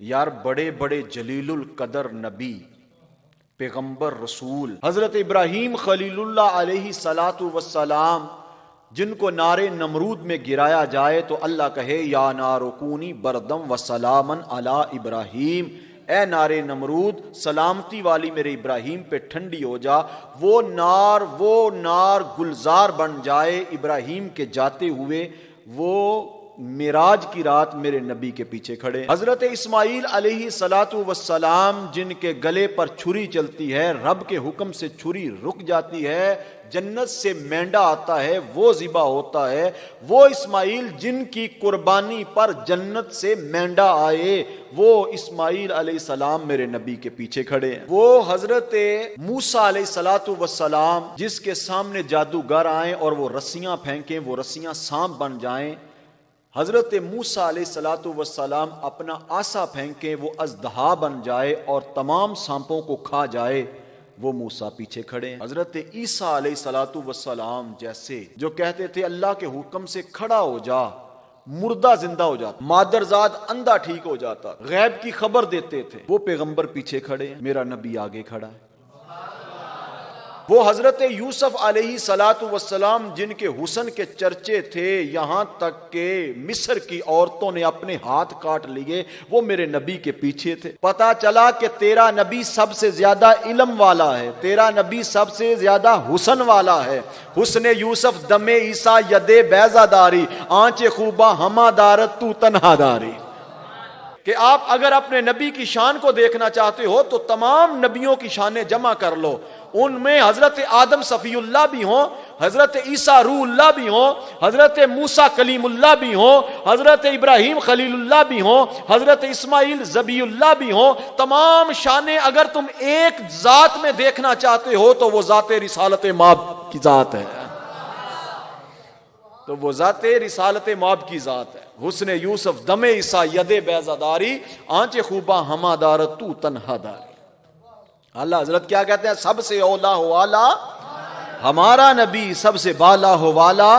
یار بڑے بڑے جلیل القدر نبی، پیغمبر، رسول حضرت ابراہیم خلیل اللہ علیہ صلاۃ وسلام، جن کو نار نمرود میں گرایا جائے تو اللہ کہے یا نار کونی بردم و سلامن علی ابراہیم، اے نار نمرود سلامتی والی میرے ابراہیم پہ ٹھنڈی ہو جا۔ وہ نار گلزار بن جائے ابراہیم کے جاتے ہوئے، وہ معراج کی رات میرے نبی کے پیچھے کھڑے۔ حضرت اسماعیل علیہ الصلاۃ والسلام، جن کے گلے پر چھری چلتی ہے، رب کے حکم سے چھری رک جاتی ہے، جنت سے مینڈا آتا ہے، وہ ذبح ہوتا ہے، وہ اسماعیل جن کی قربانی پر جنت سے مینڈا آئے، وہ اسماعیل علیہ السلام میرے نبی کے پیچھے کھڑے ہیں۔ وہ حضرت موسیٰ علیہ الصلاۃ والسلام، جس کے سامنے جادوگر آئیں اور وہ رسیاں پھینکیں، وہ رسیاں سانپ بن جائیں، حضرت موسیٰ علیہ الصلاۃ والسلام اپنا عصا پھینکیں، وہ اژدہا بن جائے اور تمام سانپوں کو کھا جائے، وہ موسیٰ پیچھے کھڑے ہیں۔ حضرت عیسیٰ علیہ الصلاۃ والسلام جیسے، جو کہتے تھے اللہ کے حکم سے کھڑا ہو جا، مردہ زندہ ہو جاتا، مادرزاد اندھا ٹھیک ہو جاتا، غیب کی خبر دیتے تھے، وہ پیغمبر پیچھے کھڑے ہیں، میرا نبی آگے کھڑا ہے۔ وہ حضرت یوسف علیہ الصلاۃ والسلام، جن کے حسن کے چرچے تھے، یہاں تک کہ مصر کی عورتوں نے اپنے ہاتھ کاٹ لیے، وہ میرے نبی کے پیچھے تھے۔ پتا چلا کہ تیرا نبی سب سے زیادہ علم والا ہے، تیرا نبی سب سے زیادہ حسن والا ہے۔ حسن یوسف دم عیسیٰ ید بیضہ داری، آنچ خوباں ہما دارت تو تنہا داری۔ کہ آپ اگر اپنے نبی کی شان کو دیکھنا چاہتے ہو تو تمام نبیوں کی شانیں جمع کر لو، ان میں حضرت آدم صفی اللہ بھی ہوں، حضرت عیسیٰ روح اللہ بھی ہوں، حضرت موسیٰ کلیم اللہ بھی ہوں، حضرت ابراہیم خلیل اللہ بھی ہوں، حضرت اسماعیل ذبیح اللہ بھی ہوں، تمام شانیں اگر تم ایک ذات میں دیکھنا چاہتے ہو تو وہ ذات رسالت ماب کی ذات ہے، تو وہ ذات رسالت ماب کی ذات ہے۔ حسن یوسف دم عیسیٰ ید بیضہ داری، آنچ خوباں ہما دارت تو تنہا داری۔ اللہ حضرت کیا کہتے ہیں؟ سب سے اولا ہو والا ہمارا نبی، سب سے بالا ہو والا